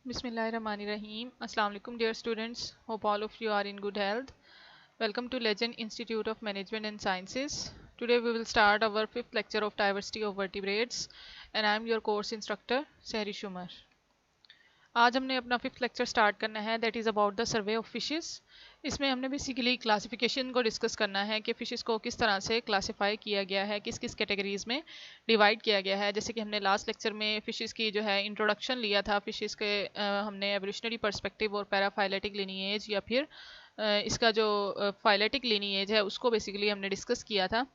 Bismillahirrahmanirrahim. Assalamu alaikum dear students. Hope all of you are in good health. Welcome to Legend Institute of Management and Sciences. Today we will start our fifth lecture of Diversity of Vertebrates and I am your course instructor Sehri Shumar. आज हमने अपना fifth lecture start करना है that is about the survey of fishes. इसमें हमने basically classification को discuss करना है कि फ़िशेस को किस तरह से क्लासिफाई किया गया है, किस किस कैटेगरीज़ में डिवाइड किया गया है। जैसे कि हमने लास्ट लेक्चर में फ़िशेस की जो है इंट्रोडक्शन लिया था, फ़िशेस के हमने एवोल्यूशनरी पर्सपेक्टिव और पैराफाइलेटिक लिनिएज या फिर इसका जो फाइलेटिक लिनिएज है उसको बेसिकली हमने डिस्कस किया था।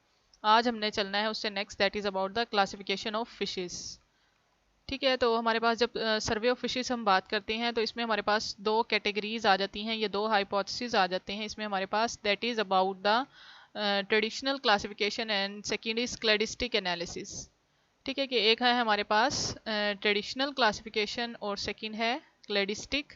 आज हमने चलना है उससे next that is about the classification of fishes. ठीक है, तो हमारे पास जब सर्वे ऑफ फिशेस हम बात करते हैं तो इसमें हमारे पास दो कैटेगरीज आ जाती हैं, ये दो हाइपोथेसिस आ जाते हैं इसमें हमारे पास। That is about the traditional classification and second is cladistic analysis. ठीक है, कि एक है हमारे पास ट्रेडिशनल क्लासिफिकेशन और सेकेंड है क्लैडिस्टिक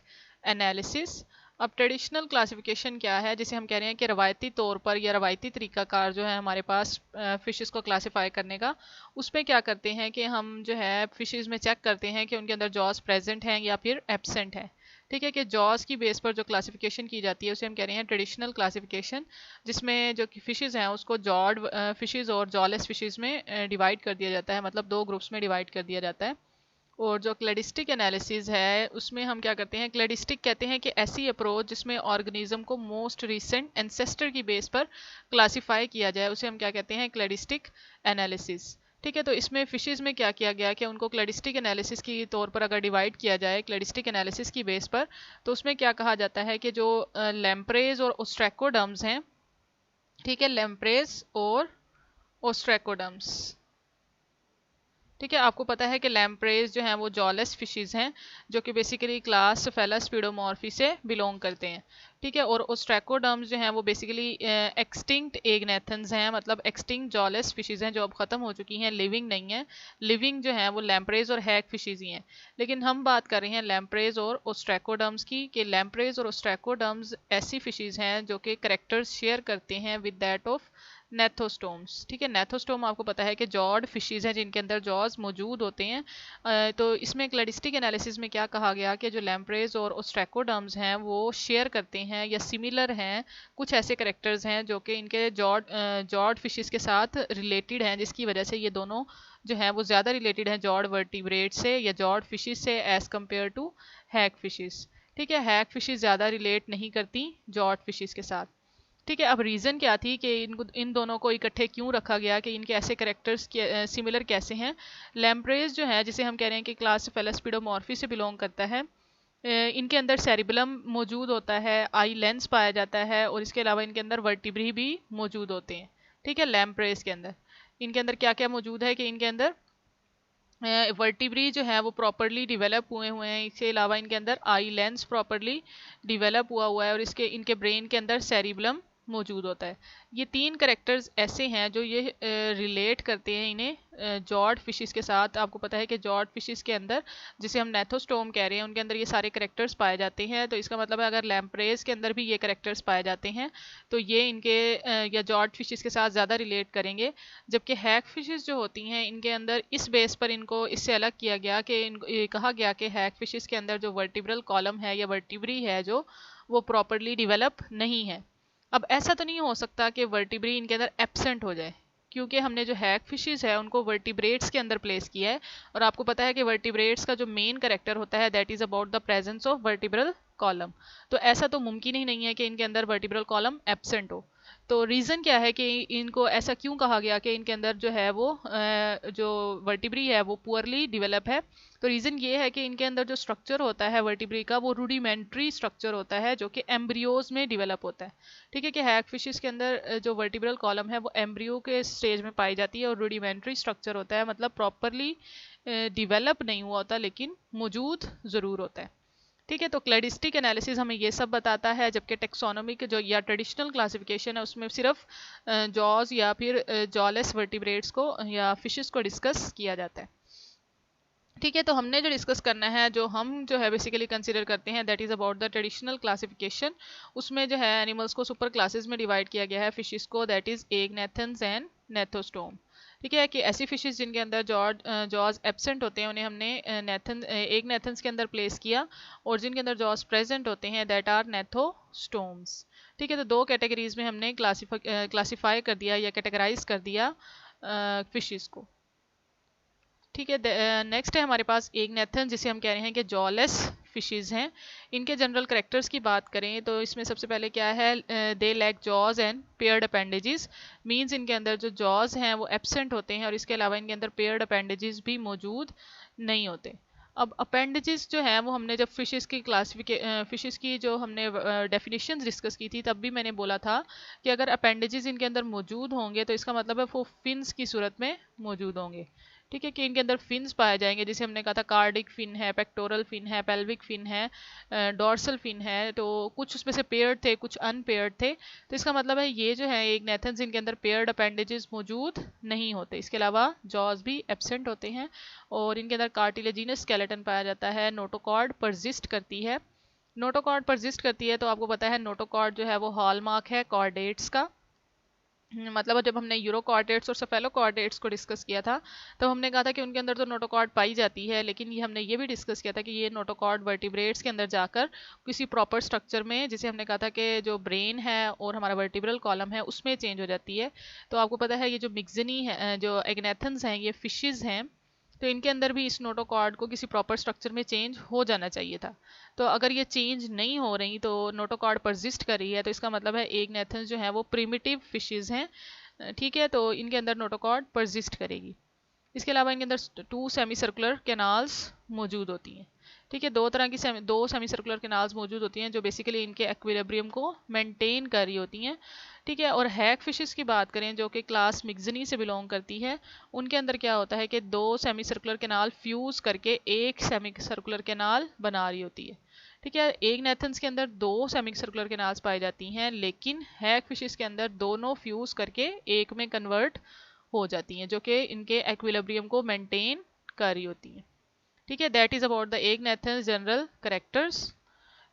एनालिसिस। अब ट्रेडिशनल क्लासिफिकेशन क्या है, जिसे हम कह रहे हैं कि रवायती तौर पर या रवायती तरीकाकार जो है हमारे पास फ़िशेस को क्लासिफाई करने का, उसमें क्या करते हैं कि हम जो है फ़िशेस में चेक करते हैं कि उनके अंदर जॉज प्रेजेंट हैं या फिर एब्सेंट है। ठीक है, कि जॉज की बेस पर जो क्लासिफिकेशन की जाती है उसे हम कह रहे हैं ट्रेडिशनल क्लासिफिकेशन, जिसमें जो कि फ़िशेस हैं उसको जॉड फ़िशेस और जॉलेस फ़िशेस में डिवाइड कर दिया जाता है, मतलब दो ग्रुप्स में डिवाइड कर दिया जाता है। और जो क्लैडिस्टिक एनालिसिस है उसमें हम क्या करते हैं, क्लैडिस्टिक कहते हैं कि ऐसी अप्रोच जिसमें ऑर्गेनिज्म को मोस्ट रिसेंट एंसेस्टर की बेस पर क्लासिफाई किया जाए, उसे हम क्या कहते हैं, क्लैडिस्टिक एनालिसिस। ठीक है, तो इसमें फिशेस में क्या किया गया कि उनको क्लैडिस्टिक एनालिसिस की तौर पर अगर डिवाइड किया जाए क्लैडिस्टिक एनालिसिस की बेस पर, तो उसमें क्या कहा जाता है कि जो लैम्प्रेज और ओस्ट्रैकोडर्म्स हैं, ठीक है, लैम्प्रेज और ओस्ट्रैकोडर्म्स। ठीक है, आपको पता है कि लैम्प्रेज जो हैं वो जॉलेस फिशेस हैं जो कि बेसिकली क्लास फेलास्पिडोमॉर्फी से बिलोंग करते हैं। ठीक है, और ओस्ट्रैकोडर्म्स जो हैं वो बेसिकली एक्सटिंक्ट एग्नेथन्स हैं, मतलब एक्सटिंक्ट जॉलेस फिशेस हैं जो अब ख़त्म हो चुकी हैं, लिविंग नहीं है। लिविंग जो हैं वो लैम्प्रेज और हैग फिशेस ही हैं। लेकिन हम बात कर रहे हैं लैम्प्रेज और ओस्ट्रैकोडर्म्स की, कि लैम्प्रेज और ओस्ट्रैकोडर्म्स ऐसी फिशेस हैं जो कि करेक्टर्स शेयर करते हैं विद दैट ऑफ नेथोस्टोम्स। ठीक है, नेथोस्टोम आपको पता है कि जॉड फिशेस हैं जिनके अंदर जॉज मौजूद होते हैं। तो इसमें क्लैडिस्टिक एनालिसिस में क्या कहा गया कि जो लैम्प्रेज और ओस्ट्रैकोडर्म्स हैं वो शेयर करते हैं या सिमिलर हैं, कुछ ऐसे करेक्टर्स हैं जो कि इनके जॉड फिशेस के साथ रिलेटेड हैं, जिसकी वजह से ये दोनों जो हैं वो ज़्यादा रिलेटेड हैं जॉड वर्टिब्रेट से या जॉड फिशेस से as compare to hag fishes. ठीक है, हैग फिशेस ज़्यादा रिलेट नहीं करती जॉड फिशेस के साथ। ठीक है, अब रीज़न क्या थी कि इन दोनों को इकट्ठे क्यों रखा गया, कि इनके ऐसे करेक्टर्स सिमिलर कैसे हैं। लैम्प्रेज जो है जिसे हम कह रहे हैं कि क्लास फेलास्पिडोमॉर्फी से बिलोंग करता है, इनके अंदर सेरिबलम मौजूद होता है, आई लेंस पाया जाता है और इसके अलावा इनके अंदर वर्टिब्री भी मौजूद होते हैं। ठीक है, लैम्प्रेज के अंदर इनके अंदर क्या क्या मौजूद है कि इनके अंदर वर्टिब्री जो है वो प्रॉपरली डिवेलप हुए हुए हैं, इसके अलावा इनके अंदर आई लेंस प्रॉपरली डिवेलप हुआ हुआ है और इनके ब्रेन के अंदर सेरिबलम मौजूद होता है। ये तीन करेक्टर्स ऐसे हैं जो ये रिलेट करते हैं इन्हें जॉड फिशेस के साथ। आपको पता है कि जॉड फिशेस के अंदर, जिसे हम नेथोस्टोम कह रहे हैं, उनके अंदर ये सारे करेक्टर्स पाए जाते हैं। तो इसका मतलब है अगर लैम्प्रेज के अंदर भी ये करेक्टर्स पाए जाते हैं तो ये इनके या जॉड फिशेस के साथ ज़्यादा रिलेट करेंगे। जबकि हैग फिशेस जो होती हैं इनके अंदर इस बेस पर इनको इससे अलग किया गया कि इनको ये कहा गया कि हैग फिशेस के अंदर जो वर्टिब्रल कॉलम है या वर्टिब्री है जो वो प्रॉपरली डिवेलप नहीं है। अब ऐसा तो नहीं हो सकता कि वर्टिब्री इनके अंदर एब्सेंट हो जाए, क्योंकि हमने जो हैग फिशेस है उनको वर्टिब्रेट्स के अंदर प्लेस किया है और आपको पता है कि वर्टिब्रेट्स का जो मेन कैरेक्टर होता है that is about the presence of vertebral column. तो ऐसा तो मुमकिन ही नहीं है कि इनके अंदर वर्टिब्रल कॉलम एब्सेंट हो। तो रीज़न क्या है कि इनको ऐसा क्यों कहा गया कि इनके अंदर जो है वो जो वर्टिब्री है वो पुअरली डिवेलप है। तो रीज़न ये है कि इनके अंदर जो स्ट्रक्चर होता है वर्टिब्री का वो रूडिमेंट्री स्ट्रक्चर होता है जो कि एम्ब्रियोज में डिवेलप होता है। ठीक है, कि हैग फिशेस के अंदर जो वर्टिब्रल कॉलम है वो एम्ब्रियो के स्टेज में पाई जाती है और रूडिमेंट्री स्ट्रक्चर होता है, मतलब प्रॉपरली डिवेलप नहीं हुआ होता लेकिन मौजूद ज़रूर होता है। ठीक है, तो क्लैडिस्टिक एनालिसिस हमें ये सब बताता है, जबकि टेक्सोनोमिक जो या ट्रेडिशनल क्लासिफिकेशन है उसमें सिर्फ जॉज या फिर जॉलेस वर्टिब्रेट्स को या फिशेस को डिस्कस किया जाता है। ठीक है, तो हमने जो डिस्कस करना है, जो है बेसिकली कंसीडर करते हैं that is about the traditional classification. उसमें जो है एनिमल्स को सुपर क्लासेस में डिवाइड किया गया है, फिशेस को दैट इज़ एग्नेथन्स एंड नेथोस्टोम। ठीक है, कि ऐसी फिशेस जिनके अंदर जॉज एब्सेंट होते हैं उन्हें हमने एक नेथन्स के अंदर प्लेस किया, और जिनके अंदर जॉज प्रेजेंट होते हैं दैट आर नेथोस्टोम्स। ठीक है, तो दो कैटेगरीज में हमने क्लासीफाई कर दिया या कैटेगराइज कर दिया फिशेस को। ठीक है, नेक्स्ट है हमारे पास एग्नेथन, जिसे हम कह रहे हैं कि जॉलेस फिशेस हैं। इनके जनरल करेक्टर्स की बात करें तो इसमें सबसे पहले क्या है, they lack jaws and paired appendages, means इनके अंदर जो जॉज हैं वो एब्सेंट होते हैं, और इसके अलावा इनके अंदर पेयर्ड अपेंडेजेस भी मौजूद नहीं होते। अब अपेंडेजेस जो है वो हमने जब फिशेस की जो हमने डेफिनेशंस डिस्कस की थी, तब भी मैंने बोला था कि अगर अपेंडेजेस इनके अंदर मौजूद होंगे तो इसका मतलब है वो फिन्स की सूरत में मौजूद होंगे। ठीक है, कि इनके अंदर फिन्स पाए जाएंगे, जैसे हमने कहा था कार्डिक फिन है, पेक्टोरल फिन है, पेल्विक फिन है, डॉर्सल फिन है, तो कुछ उसमें से पेयर्ड थे, कुछ अनपेयर्ड थे। तो इसका मतलब है ये जो है एक नेथन्स, इनके अंदर पेयर्ड अपेंडेजेस मौजूद नहीं होते। इसके अलावा जॉज भी एब्सेंट होते हैं, और इनके अंदर कार्टिलेजिनस स्केलेटन पाया जाता है। नोटोकॉर्ड परजिस्ट करती है। नोटोकॉर्ड परजिस्ट करती है तो आपको पता है नोटोकॉर्ड जो है वो हॉलमार्क है कॉर्डेट्स का। मतलब जब हमने यूरोकॉर्डेट्स और सेफेलोकॉर्डेट्स को डिस्कस किया था, तो हमने कहा था कि उनके अंदर तो नोटोकॉर्ड पाई जाती है, लेकिन ये हमने ये भी डिस्कस किया था कि ये नोटोकॉर्ड वर्टिब्रेट्स के अंदर जाकर किसी प्रॉपर स्ट्रक्चर में, जिसे हमने कहा था कि जो ब्रेन है और हमारा वर्टिब्रल कॉलम है उसमें चेंज हो जाती है। तो आपको पता है ये जो मिक्सनी है, जो एग्नेथन्स हैं, ये फिशेज हैं, तो इनके अंदर भी इस नोटोकॉर्ड को किसी प्रॉपर स्ट्रक्चर में चेंज हो जाना चाहिए था। तो अगर ये चेंज नहीं हो रही, तो नोटोकॉर्ड परजिस्ट कर रही है, तो इसका मतलब है एग्नेथन्स जो है वो प्रिमिटिव फिशेज हैं। ठीक है, तो इनके अंदर नोटोकॉर्ड परजिस्ट करेगी। इसके अलावा इनके अंदर 2 सेमी सर्कुलर कैनाल्स मौजूद होती हैं। ठीक है, दो सेमी सर्कुलर कैनाल्स मौजूद होती हैं जो बेसिकली इनके एक्विलिब्रियम को मेंटेन कर रही होती हैं। ठीक है, और हैग फिशेस की बात करें जो कि क्लास मिक्सनी से बिलोंग करती है, उनके अंदर क्या होता है कि 2 सेमी सर्कुलर कैनाल फ्यूज करके एक सेमी सर्कुलर कैनाल बना रही होती है। ठीक है, एक नेथन्स के अंदर 2 सेमी सर्कुलर कैनाल्स पाई जाती हैं, लेकिन हैग फिशेस के अंदर दोनों फ्यूज करके एक में कन्वर्ट हो जाती हैं, जो कि इनके एक्विलिब्रियम को मेंटेन कर रही होती हैं। ठीक है, that is about the agnathans general characters.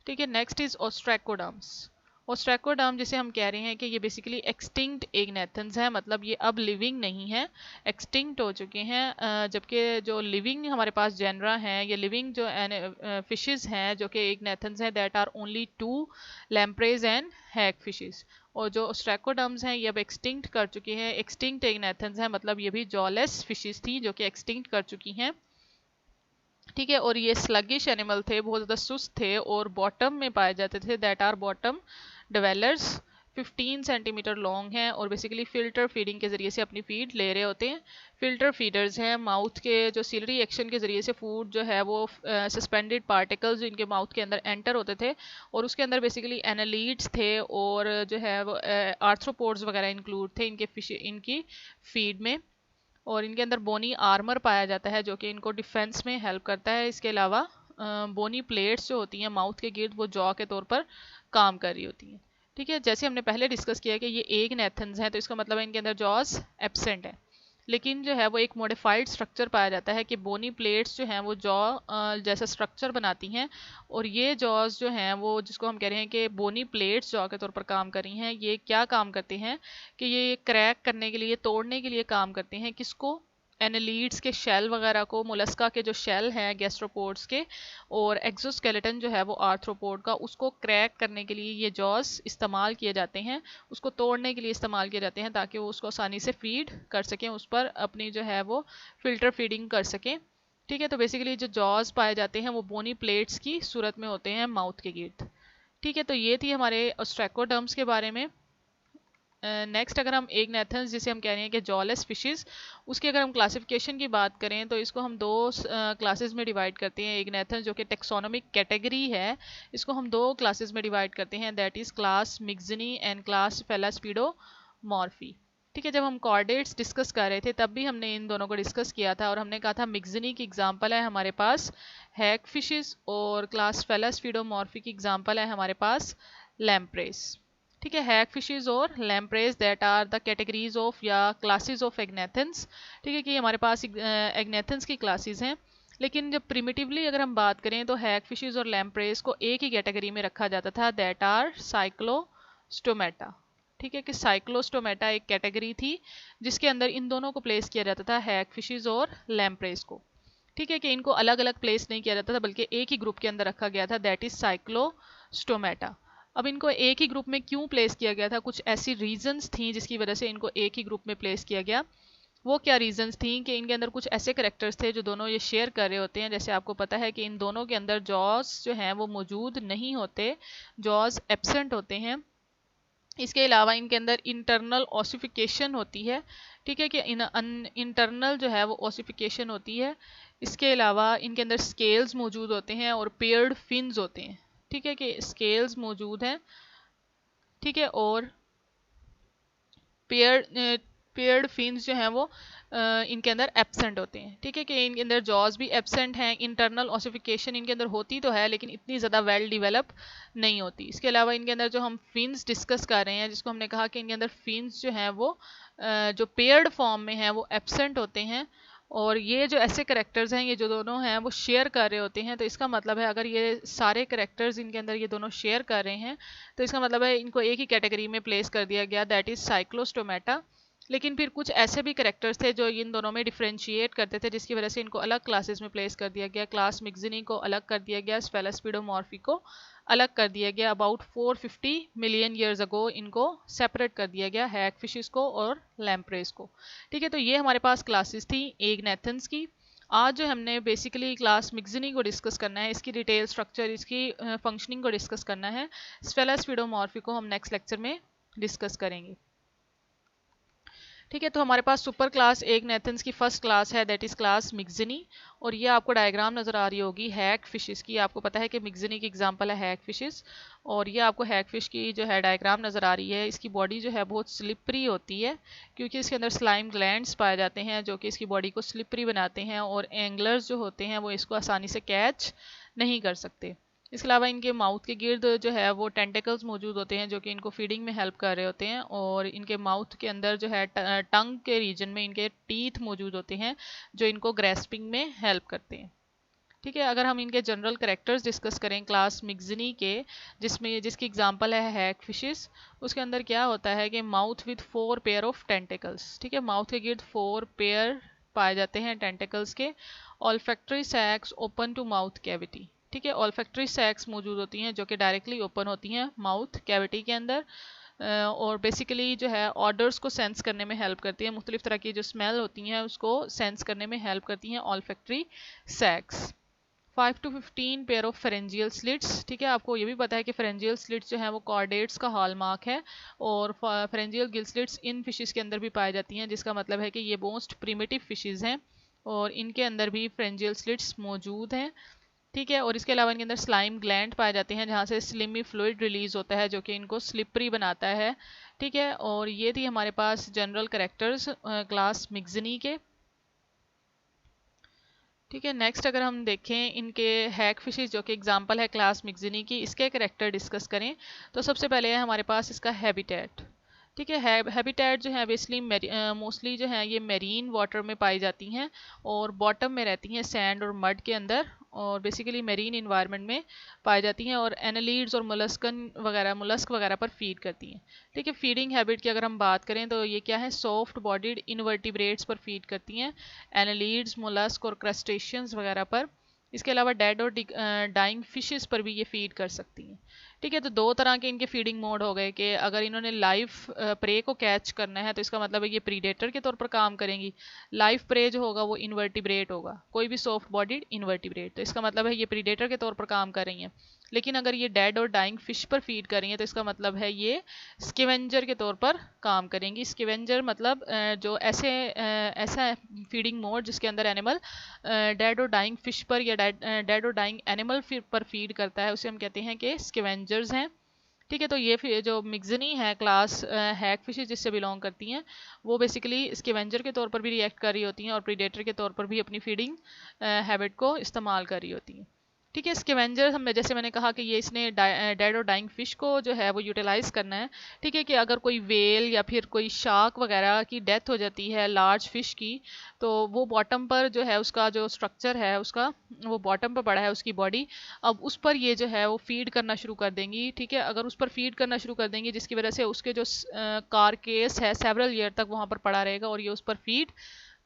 ठीक है, नेक्स्ट इज ऑस्ट्रैकोडर्म्स। ऑस्ट्रैकोडर्म जिसे हम कह रहे हैं कि ये बेसिकली एक्सटिंक्ट एग्नेथन्स है, मतलब ये अब लिविंग नहीं है, एक्सटिंक्ट हो चुके हैं। जबकि जो लिविंग हमारे पास जेनरा हैं, ये लिविंग जो फिशेस हैं जो कि एग्नेथन्स हैं, that are only 2 lampreys and hagfishes. और जो ऑस्ट्रैकोडर्म्स हैं ये अब एक्सटिंक्ट कर चुके हैं, एक्सटिंक्ट एग्नेथन्स हैं, मतलब ये भी जॉलेस फिशेस थी जो कि एक्सटिंक्ट कर चुकी हैं। ठीक है, और ये स्लगिश एनिमल थे, बहुत ज़्यादा सुस्त थे, और बॉटम में पाए जाते थे, that are bottom dwellers. 15 centimeter long हैं, और बेसिकली फिल्टर फीडिंग के जरिए से अपनी फीड ले रहे होते हैं। फिल्टर फीडर्स हैं, माउथ के जो सिलरी एक्शन के जरिए से फूड जो है वो सस्पेंडेड पार्टिकल्स इनके माउथ के अंदर एंटर होते थे, और उसके अंदर बेसिकली एनालीड्स थे, और जो है वो आर्थ्रोपोड्स वगैरह इंक्लूड थे इनकी फीड में। और इनके अंदर बोनी आर्मर पाया जाता है जो कि इनको डिफेंस में हेल्प करता है। इसके अलावा बोनी प्लेट्स जो होती हैं माउथ के गिर्द, वो जॉ के तौर पर काम कर रही होती हैं। ठीक है, जैसे हमने पहले डिस्कस किया कि ये एक नेथन्स हैं, तो इसका मतलब है इनके अंदर जॉज एब्सेंट है, लेकिन जो है वो एक मॉडिफाइड स्ट्रक्चर पाया जाता है कि बोनी प्लेट्स जो हैं वो जॉ जैसा स्ट्रक्चर बनाती हैं, और ये जॉज जो हैं वो, जिसको हम कह रहे हैं कि बोनी प्लेट्स जॉ के तौर पर काम कर रही हैं, ये क्या काम करते हैं कि ये क्रैक करने के लिए, तोड़ने के लिए काम करते हैं, किसको, एनालीड्स के शेल वगैरह को, मोलस्का के जो शेल हैं गैस्ट्रोपोड्स के, और एक्सोस्केलेटन जो है वो आर्थ्रोपोड का, उसको क्रैक करने के लिए ये जॉज इस्तेमाल किए जाते हैं, उसको तोड़ने के लिए इस्तेमाल किए जाते हैं, ताकि वो उसको आसानी से फीड कर सकें, उस पर अपनी जो है वो फिल्टर फीडिंग कर सकें। ठीक है, तो बेसिकली जो जॉज पाए जाते हैं वो बोनी प्लेट्स की सूरत में होते हैं माउथ के गिर्द। ठीक है, तो ये थी हमारे ऑस्ट्रैकोडर्म्स के बारे में। नेक्स्ट अगर हम एग्नेथन्स जिसे हम कह रहे हैं कि जॉलेस फिशेस, उसकी अगर हम क्लासिफिकेशन की बात करें तो इसको हम 2 क्लासेस में डिवाइड करते हैं। एग्नेथन्स जो कि टेक्सोनोमिक कैटेगरी है, इसको हम 2 क्लासेस में डिवाइड करते हैं, that is class Myxini and class Cephalaspidomorphi. ठीक है, जब हम कॉर्डेट्स डिस्कस कर रहे थे तब भी हमने इन दोनों को डिस्कस किया था, और हमने कहा था मिक्सनी की एग्जांपल है हमारे पास हैग फिशेस, और क्लास फेलास्पीडोमॉर्फी की एग्जांपल है हमारे पास लैम्प्रेस। ठीक है, हैग फिशेज और lampreys that are the categories of या क्लासेस ऑफ एग्नेथन्स। ठीक है, कि हमारे पास एग्नेथन्स की क्लासेस हैं, लेकिन जब प्रिमिटिवली अगर हम बात करें तो हैग फिशेज और लैम्प्रेज को एक ही कैटेगरी में रखा जाता था, दैट आर साइक्लोस्टोमेटा। ठीक है, कि साइक्लोस्टोमेटा एक कैटेगरी थी जिसके अंदर इन दोनों को प्लेस किया जाता था, हैग फिशेज और लैम्प्रेस को। ठीक है, कि इनको अलग अलग प्लेस नहीं किया जाता था बल्कि एक ही ग्रुप के अंदर रखा गया था, दैट इज साइक्लोस्टोमेटा। अब इनको एक ही ग्रुप में क्यों प्लेस किया गया था, कुछ ऐसी रीजंस थी जिसकी वजह से इनको एक ही ग्रुप में प्लेस किया गया। वो क्या रीजंस थी कि इनके अंदर कुछ ऐसे करेक्टर्स थे जो दोनों ये शेयर कर रहे होते हैं। जैसे आपको पता है कि इन दोनों के अंदर जॉज जो हैं वो मौजूद नहीं होते, जॉज एब्सेंट होते हैं। इसके अलावा इनके अंदर इंटरनल ऑसिफिकेशन होती है। ठीक है, कि इंटरनल जो है वो ऑसिफिकेशन होती है। इसके अलावा इनके अंदर स्केल्स मौजूद होते हैं और पेयर्ड फिन्स होते हैं। ठीक है, कि स्केल्स मौजूद हैं, ठीक है, और पेयर्ड पेयर्ड फिन्स जो हैं वो इनके अंदर एब्सेंट होते हैं। ठीक है, कि इनके अंदर जॉज भी एब्सेंट हैं। इंटरनल ऑसिफिकेशन इनके अंदर होती तो है लेकिन इतनी ज़्यादा वेल डिवेलप नहीं होती। इसके अलावा इनके अंदर जो हम फिन्स डिस्कस कर रहे हैं, जिसको हमने कहा कि इनके अंदर फिन्स जो हैं वो जो पेयर्ड फॉर्म में हैं वो एब्सेंट होते हैं। और ये जो ऐसे करेक्टर्स हैं, ये जो दोनों हैं वो शेयर कर रहे होते हैं। तो इसका मतलब है अगर ये सारे करेक्टर्स इनके अंदर ये दोनों शेयर कर रहे हैं तो इसका मतलब है इनको एक ही कैटेगरी में प्लेस कर दिया गया, दैट इज साइक्लोस्टोमेटा। लेकिन फिर कुछ ऐसे भी करेक्टर्स थे जो इन दोनों में डिफ्रेंशिएट करते थे, जिसकी वजह से इनको अलग क्लासेस में प्लेस कर दिया गया। क्लास मिक्सिनी को अलग कर दिया गया, स्फेलोस्पिडोमॉर्फी को अलग कर दिया गया। अबाउट 450 मिलियन ईयर्स अगो इनको सेपरेट कर दिया गया, हैग फिशेस को और लैम्प्रेस को। ठीक है, तो ये हमारे पास क्लासेस थी एगनेथन्स की। आज जो हमने बेसिकली क्लास मिक्सिनी को डिस्कस करना है, इसकी डिटेल स्ट्रक्चर, इसकी फंक्शनिंग को डिस्कस करना है। स्फेलोस्पिडोमॉर्फी को हम नेक्स्ट लेक्चर में डिस्कस करेंगे। ठीक है, तो हमारे पास सुपर क्लास एगनेथन्स की फर्स्ट क्लास है, दैट इज क्लास मिक्सिनी। और ये आपको डायग्राम नजर आ रही होगी हैग फिशेस की। आपको पता है कि मिक्सिनी की एग्जांपल है हैग फिशेस, और ये आपको हैग फिश की जो है डायग्राम नजर आ रही है। इसकी बॉडी जो है बहुत स्लिपरी होती है क्योंकि इसके अंदर स्लाइम ग्लैंड्स पाए जाते हैं जो कि इसकी बॉडी को स्लिपरी बनाते हैं, और एंगलर्स जो होते हैं वो इसको आसानी से कैच नहीं कर सकते। इसके अलावा इनके माउथ के गिर्द जो है वो टेंटिकल्स मौजूद होते हैं जो कि इनको फीडिंग में हेल्प कर रहे होते हैं, और इनके माउथ के अंदर जो है टंग के रीजन में इनके टीथ मौजूद होते हैं जो इनको ग्रेस्पिंग में हेल्प करते हैं। ठीक है, अगर हम इनके जनरल करेक्टर्स डिस्कस करें क्लास मिक्सिनी के, जिसकी एग्जांपल है हैग फिशेस, उसके अंदर क्या होता है कि mouth with 4 pair of tentacles. ठीक है, माउथ के गिर्द 4 पेयर पाए जाते हैं टेंटिकल्स के। Olfactory sacs open to mouth cavity. ठीक है, ऑल्फैक्टरी सैक्स मौजूद होती हैं जो कि डायरेक्टली ओपन होती हैं माउथ कैविटी के अंदर, और बेसिकली जो है ऑर्डर्स को सेंस करने में हेल्प करती है। मुख्तलिफ तरह की जो स्मेल होती हैं उसको सेंस करने में हेल्प करती हैं olfactory sacs. 5 to 15 pair of pharyngeal slits. ठीक है, आपको ये भी पता है कि फेरेंजियल स्लिट्स जो है वो कॉर्डेट्स का हॉलमार्क है, और फेरेंजियल गिल स्लिट्स इन फिशेस के अंदर भी पाई जाती हैं, जिसका मतलब है कि ये मोस्ट प्रिमिटिव फिशेस हैं और इनके अंदर भी फेरेंजियल स्लिट्स मौजूद हैं। ठीक है, और इसके अलावा इनके अंदर स्लाइम ग्लैंड पाए जाते हैं जहाँ से स्लिमी फ्लूइड रिलीज होता है जो कि इनको स्लिपरी बनाता है। ठीक है, और ये थी हमारे पास जनरल करेक्टर्स क्लास मिक्सिनी के। ठीक है, नेक्स्ट अगर हम देखें इनके हैग फिशेस जो कि एग्जांपल है क्लास मिक्सिनी की, इसके करेक्टर डिस्कस करें तो सबसे पहले है हमारे पास इसका हैबिटेट। ठीक है, हैबिटेट जो है बेसिकली मोस्टली जो है ये मेरीन वाटर में पाई जाती हैं और बॉटम में रहती हैं सैंड और मड के अंदर, और बेसिकली मेरीन इन्वायरमेंट में पाई जाती हैं और एनालीड्स और मुलस्क वगैरह पर फीड करती हैं। ठीक है, फीडिंग हैबिट की अगर हम बात करें तो ये क्या है, सॉफ्ट बॉडीड इनवर्टिब्रेट्स पर फीड करती हैं, एनालीड्स, मोलस्क और क्रस्टेशियंस वगैरह पर। इसके अलावा डेड और डाइंग फिशेस पर भी ये फीड कर सकती हैं। ठीक है, तो दो तरह के इनके फीडिंग मोड हो गए कि अगर इन्होंने लाइव प्रे को कैच करना है तो इसका मतलब है ये प्रीडेटर के तौर पर काम करेंगी। लाइव प्रे जो होगा वो इन्वर्टिब्रेट होगा, कोई भी सॉफ्ट बॉडीड इन्वर्टिब्रेट, तो इसका मतलब है ये प्रीडेटर के तौर पर काम कर रही हैं। लेकिन अगर ये डेड और डाइंग फिश पर फीड कर रही हैं तो इसका मतलब है ये स्केवेंजर के तौर पर काम करेंगी। स्केवेंजर मतलब जो ऐसा फीडिंग मोड जिसके अंदर एनिमल डेड और डाइंग फिश पर या डेड और डाइंग एनिमल पर फीड करता है, उसे हम कहते हैं कि स्केवेंजर्स हैं। ठीक है, तो ये जो मिक्सिनी है क्लास हैग फिशेस जिससे बिलोंग करती हैं, वो बेसिकली स्केवेंजर के तौर पर भी रिएक्ट कर रही होती हैं और प्रीडेटर के तौर पर भी अपनी फीडिंग हैबिट को इस्तेमाल कर रही होती हैं। ठीक है। स्कैवेंजर हम जैसे मैंने कहा कि ये इसने डेड और डाइंग फिश को जो है वो यूटिलाइज करना है। ठीक है कि अगर कोई वेल या फिर कोई शार्क वगैरह की डेथ हो जाती है लार्ज फिश की, तो वो बॉटम पर जो है उसका जो स्ट्रक्चर है उसका, वो बॉटम पर पड़ा है उसकी बॉडी, अब उस पर ये जो है वो फीड करना शुरू कर देंगी। ठीक है, अगर उस पर फीड करना शुरू कर देंगी जिसकी वजह से उसके जो कारकेस है सेवरल ईयर तक वहाँ पर पड़ा रहेगा और ये उस पर फीड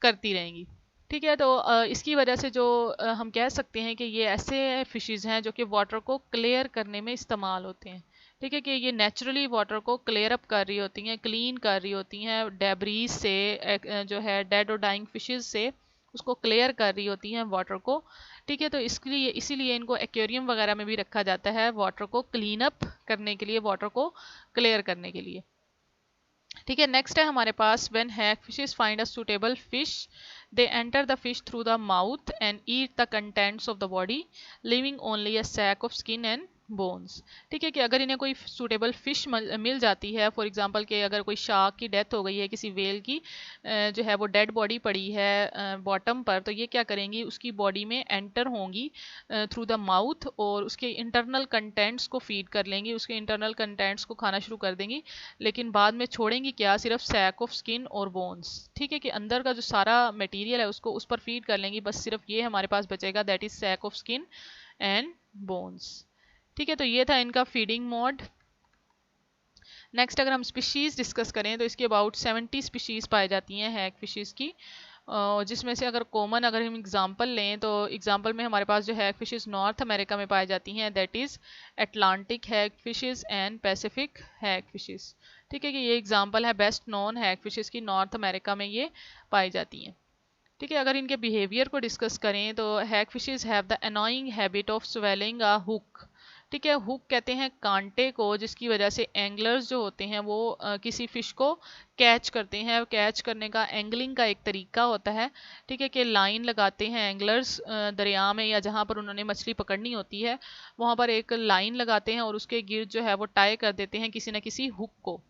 करती रहेंगी। ठीक है, तो इसकी वजह से जो हम कह सकते हैं कि ये ऐसे फिशेज़ हैं जो कि वाटर को क्लियर करने में इस्तेमाल होते हैं। ठीक है कि ये नेचुरली वाटर को क्लियर अप कर रही होती हैं, क्लीन कर रही होती हैं डेब्रीज से, जो है डेड और डाइंग फिशेज़ से उसको क्लियर कर रही होती हैं वाटर को। ठीक है, तो इसके लिए इसीलिए इनको एक्वेरियम वगैरह में भी रखा जाता है वाटर को क्लीन अप करने के लिए, वाटर को क्लियर करने के लिए। ठीक है, नेक्स्ट है हमारे पास when hagfishes find a suitable fish they enter the fish through the mouth and eat the contents of the body leaving only a sac of skin and bones. ठीक है कि अगर इन्हें कोई सूटेबल फिश मिल जाती है, for example कि अगर कोई शार्क की डेथ हो गई है, किसी वेल की जो है वो डेड बॉडी पड़ी है बॉटम पर, तो ये क्या करेंगी उसकी बॉडी में एंटर होंगी थ्रू द माउथ और उसके इंटरनल कंटेंट्स को फीड कर लेंगी, उसके इंटरनल कंटेंट्स को खाना शुरू कर देंगी, लेकिन बाद में छोड़ेंगी क्या, सिर्फ सैक ऑफ स्किन और बोन्स। ठीक है कि अंदर का जो सारा मटेरियल है उसको उस पर फीड कर लेंगी, बस सिर्फ ये हमारे पास बचेगा, that is sac of skin and bones. ठीक है, तो ये था इनका फीडिंग मोड। नेक्स्ट अगर हम स्पीशीज डिस्कस करें तो इसके अबाउट 70 स्पीशीज पाई जाती हैं हैग फिशेस की, जिसमें से अगर कॉमन अगर हम एग्जांपल लें तो एग्जांपल में हमारे पास जो हैग फिशेस नॉर्थ अमेरिका में पाई जाती हैं, that is Atlantic hag fishes and Pacific hag fishes. ठीक है कि ये एग्जांपल है बेस्ट नॉन हैग फिशेस की, नॉर्थ अमेरिका में ये पाई जाती हैं। ठीक है, अगर इनके बिहेवियर को डिस्कस करें तो hagfishes have the annoying habit of swallowing a hook. ठीक है, हुक कहते हैं कांटे को, जिसकी वजह से एंगलर्स जो होते हैं वो किसी फिश को कैच करते हैं। कैच करने का एंगलिंग का एक तरीका होता है। ठीक है कि लाइन लगाते हैं एंगलर्स दरिया में या जहाँ पर उन्होंने मछली पकड़नी होती है वहाँ पर एक लाइन लगाते हैं और उसके गिर्द जो है वो टाई कर देते हैं किसी न किसी हुक को।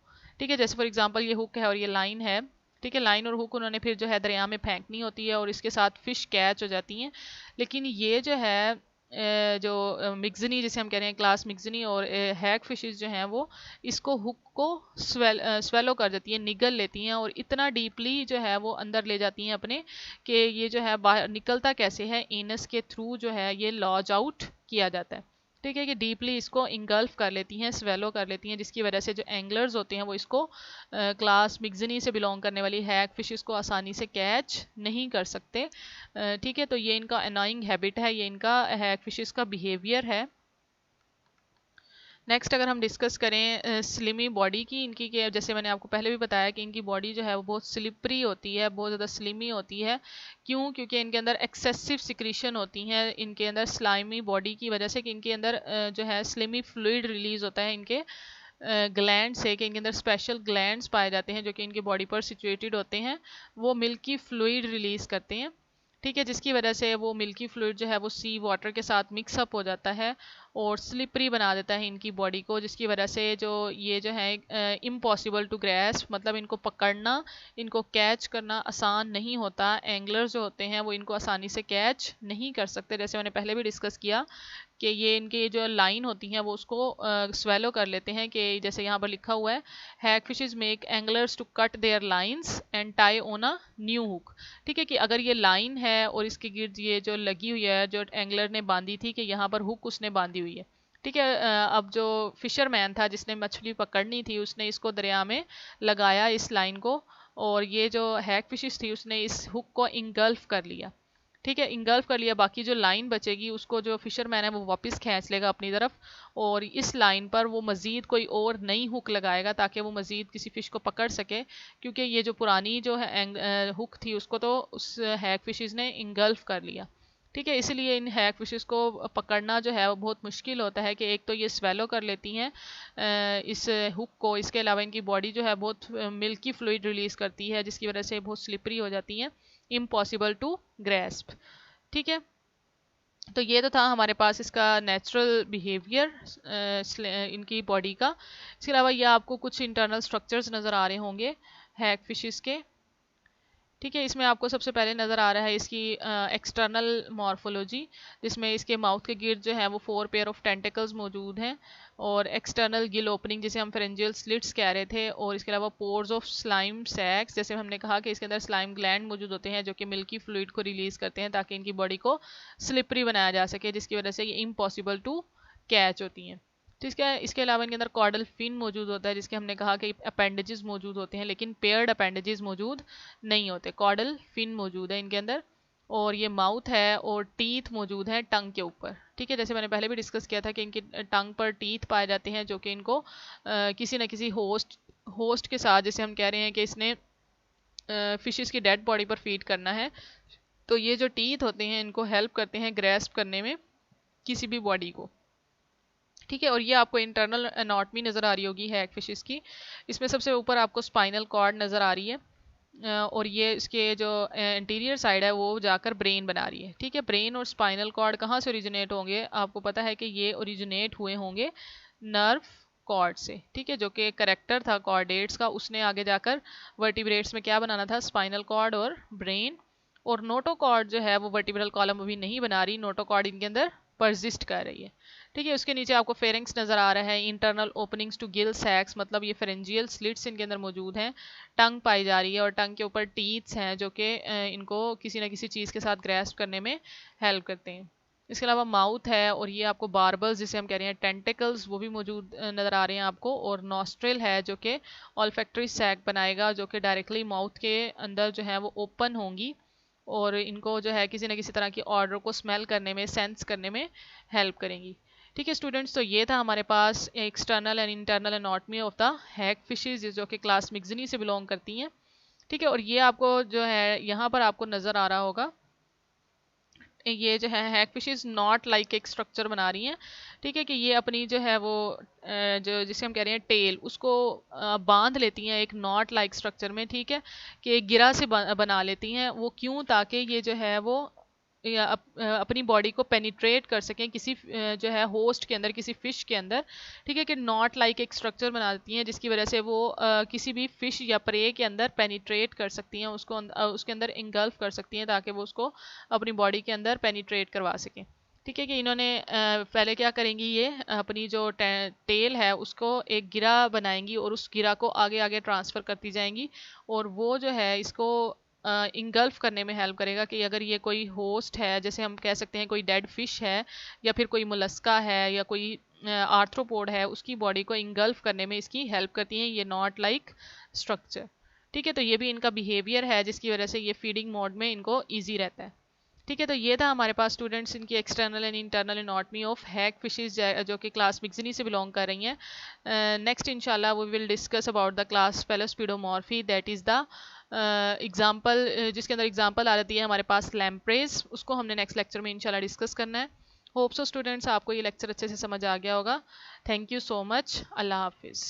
ठीक है, जैसे फॉर एग्जाम्पल ये हुक है और ये लाइन है। ठीक है, लाइन और हुक उन्होंने फिर जो है दरिया में फेंकनी होती है और इसके साथ फिश कैच हो जाती हैं। लेकिन ये जो है जो मिक्सनी जिसे हम कह रहे हैं क्लास मिक्सनी और हैग फिशेस जो हैं वो इसको हुक को स्वेलो कर देती हैं, निगल लेती हैं और इतना डीपली जो है वो अंदर ले जाती हैं अपने, कि ये जो है बाहर निकलता कैसे है, एनस के थ्रू जो है ये लॉज आउट किया जाता है। ठीक है कि डीपली इसको इंगल्फ कर लेती हैं, स्वेलो कर लेती हैं, जिसकी वजह से जो एंगलर्स होते हैं वो इसको क्लास मिक्सनी से बिलोंग करने वाली हैग फिशेस को आसानी से कैच नहीं कर सकते। ठीक है, तो ये इनका अनोइंग हैबिट है, ये इनका हैग फिशेस का बिहेवियर है। नेक्स्ट अगर हम डिस्कस करें स्लिमी बॉडी की इनकी, के जैसे मैंने आपको पहले भी बताया कि इनकी बॉडी जो है वो बहुत स्लिपरी होती है, बहुत ज़्यादा स्लिमी होती है। क्यों? क्योंकि इनके अंदर एक्सेसिव सिक्रीशन होती हैं इनके अंदर स्लाइमी बॉडी की वजह से, कि इनके अंदर जो है स्लिमी फ्लूइड रिलीज होता है इनके ग्लैंड से, कि इनके अंदर स्पेशल ग्लैंड्स पाए जाते हैं जो कि इनकी बॉडी पर सिचुएटेड होते हैं, वो मिल्की फ्लूइड रिलीज करते हैं। ठीक है, जिसकी वजह से वो मिल्की फ्लूइड जो है वो सी वाटर के साथ मिक्सअप हो जाता है और स्लिपरी बना देता है इनकी बॉडी को, जिसकी वजह से जो ये जो है इम्पॉसिबल टू ग्रैस्प, मतलब इनको पकड़ना, इनको कैच करना आसान नहीं होता। एंगलर्स जो होते हैं वो इनको आसानी से कैच नहीं कर सकते, जैसे मैंने पहले भी डिस्कस किया कि ये इनकी जो लाइन होती हैं वो उसको स्वेलो कर लेते हैं, कि जैसे यहाँ पर लिखा हुआ है hagfishes make anglers to cut their lines and tie on a new hook. ठीक है कि अगर ये लाइन है और इसके गिर्द ये जो लगी हुई है जो एंगलर ने बांधी थी, कि यहाँ पर हुक उसने बांधी हुई है। ठीक है, अब जो फिशरमैन था जिसने मछली पकड़नी थी उसने इसको दरिया में लगाया इस लाइन को, और ये जो हैग फिशेस थी उसने इस हुक को इंगल्फ कर लिया। ठीक है, इंगल्फ कर लिया, बाकी जो लाइन बचेगी उसको जो फिशरमैन है वो वापस खींच लेगा अपनी तरफ, और इस लाइन पर वो मज़ीद कोई और नई हुक लगाएगा ताकि वो मज़ीद किसी फ़िश को पकड़ सके, क्योंकि ये जो पुरानी जो है हुक थी उसको तो उस हैग फिशेस ने इंगल्फ कर लिया। ठीक है, इसलिए इन हैग फिशेस को पकड़ना जो है वो बहुत मुश्किल होता है, कि एक तो ये स्वेलो कर लेती हैं इस हुक को, इसके अलावा इनकी बॉडी जो है बहुत मिल्की फ्लूइड रिलीज़ करती है जिसकी वजह से बहुत स्लिपरी हो जाती हैं, इम्पॉसिबल टू ग्रेस्प। ठीक है, तो ये तो था हमारे पास इसका नेचुरल बिहेवियर इनकी बॉडी का। इसके अलावा ये आपको कुछ इंटरनल स्ट्रक्चर्स नज़र आ रहे होंगे हैग फिशेस के। ठीक है, इसमें आपको सबसे पहले नज़र आ रहा है इसकी एक्सटर्नल मॉर्फोलॉजी, जिसमें इसके माउथ के गिर्द जो है वो 4 पेयर ऑफ टेंटिकल्स मौजूद हैं, और एक्सटर्नल गिल ओपनिंग जिसे हम फेरेंजियल स्लिट्स कह रहे थे, और इसके अलावा पोर्स ऑफ स्लाइम सैक्स, जैसे हमने कहा कि इसके अंदर स्लाइम ग्लैंड मौजूद होते हैं जो कि मिल्की फ्लूइड को रिलीज करते हैं ताकि इनकी बॉडी को स्लिपरी बनाया जा सके, जिसकी वजह से ये इम्पॉसिबल टू कैच होती हैं। तो इसके अलावा इनके अंदर कॉर्डल फिन मौजूद होता है, जिसके हमने कहा कि अपेंडेजेस मौजूद होते हैं, लेकिन पेयर्ड अपेंडेजेस मौजूद नहीं होते। कॉर्डल फिन मौजूद है इनके अंदर, और ये माउथ है और टीथ मौजूद हैं टंग के ऊपर। ठीक है, जैसे मैंने पहले भी डिस्कस किया था कि इनकी टंग पर टीथ पाए जाते हैं जो कि इनको किसी न किसी होस्ट के साथ, जैसे हम कह रहे हैं कि इसने फिशेस की डेड बॉडी पर फीड करना है, तो ये जो टीथ होते हैं इनको हेल्प करते हैं ग्रेस्प करने में किसी भी बॉडी को। ठीक है, और ये आपको इंटरनल एनाटॉमी नज़र आ रही होगी हैग फिशेस की। इसमें सबसे ऊपर आपको स्पाइनल कॉर्ड नज़र आ रही है, और ये इसके जो इंटीरियर साइड है वो जाकर ब्रेन बना रही है। ठीक है, ब्रेन और स्पाइनल कॉर्ड कहाँ से ओरिजिनेट होंगे? आपको पता है कि ये ओरिजिनेट हुए होंगे नर्व कॉर्ड से। ठीक है, जो कि करेक्टर था कॉर्डेट्स का, उसने आगे जाकर वर्टिब्रेट्स में क्या बनाना था? स्पाइनल कॉर्ड और ब्रेन। और नोटोकॉर्ड जो है वो वर्टिब्रल कॉलम अभी नहीं बना रही, नोटोकॉर्ड इनके अंदर परसिस्ट कर रही है। ठीक है, उसके नीचे आपको फेरिंग्स नजर आ रहा है, इंटरनल ओपनिंग्स टू गिल सैक्स, मतलब ये फेरेंजियल स्लिट्स इनके अंदर मौजूद हैं। टंग पाई जा रही है, और टंग के ऊपर टीथ्स हैं जो कि इनको किसी न किसी चीज़ के साथ ग्रैस्प करने में हेल्प करते हैं। इसके अलावा माउथ है, और ये आपको बार्बल्स जिसे हम कह रहे हैं टेंटिकल्स वो भी मौजूद नज़र आ रहे हैं आपको, और नॉस्ट्रिल है जो कि ऑल्फैक्टरी सैक बनाएगा, जो कि डायरेक्टली माउथ के अंदर जो है वो ओपन होंगी, और इनको जो है किसी न किसी तरह की ऑर्डर को स्मेल करने में, सेंस करने में हेल्प करेंगी। ठीक है स्टूडेंट्स, तो ये था हमारे पास external and internal anatomy of the Hag fishes, जो कि क्लास मिक्सनी से बिलोंग करती हैं। ठीक है, और ये आपको जो है यहाँ पर आपको नज़र आ रहा होगा, ये जो है हैग फिशेज नॉट लाइक एक स्ट्रक्चर बना रही हैं। ठीक है, कि ये अपनी जो है वो जो जिसे हम कह रहे हैं टेल, उसको बांध लेती हैं एक नॉट लाइक स्ट्रक्चर में। ठीक है, कि एक गिरा से बना लेती हैं। वो क्यों? ताकि ये जो है वो या अपनी बॉडी को पेनिट्रेट कर सकें किसी जो है होस्ट के अंदर, किसी फिश के अंदर। ठीक है, कि नॉट लाइक एक स्ट्रक्चर बना देती हैं जिसकी वजह से वो किसी भी फिश या प्रे के अंदर पेनिट्रेट कर सकती हैं, उसको उसके अंदर इंगल्फ कर सकती हैं, ताकि वो उसको अपनी बॉडी के अंदर पेनिट्रेट करवा सकें। ठीक है, कि इन्होंने पहले क्या करेंगी, ये अपनी जो टेल है उसको एक गिरा बनाएंगी, और उस गिरा को आगे आगे ट्रांसफ़र करती जाएंगी, और वो जो है इसको इंगल्फ करने में हेल्प करेगा। कि अगर ये कोई होस्ट है, जैसे हम कह सकते हैं कोई डेड फिश है, या फिर कोई मोलस्का है, या कोई आर्थ्रोपोड है, उसकी बॉडी को इंगल्फ करने में इसकी हेल्प करती हैं ये नॉट लाइक स्ट्रक्चर। ठीक है, तो ये भी इनका बिहेवियर है जिसकी वजह से ये फीडिंग मोड में इनको ईजी रहता है। ठीक है, तो ये था हमारे पास स्टूडेंट्स इनकी external and internal anatomy of hag fishes, जो कि क्लास मिक्सनी से बिलोंग कर रही हैं। नेक्स्ट इंशाल्लाह we will discuss about the class Cephalaspidomorphi, that is the example, जिसके अंदर एग्जाम्पल आ जाती है हमारे पास लैम्प्रेज। उसको हमने नेक्स्ट लेक्चर में इंशाल्लाह डिस्कस करना है। होप सो स्टूडेंट्स आपको ये लेक्चर अच्छे से समझ आ गया होगा। थैंक यू सो मच, अल्लाह हाफिज़।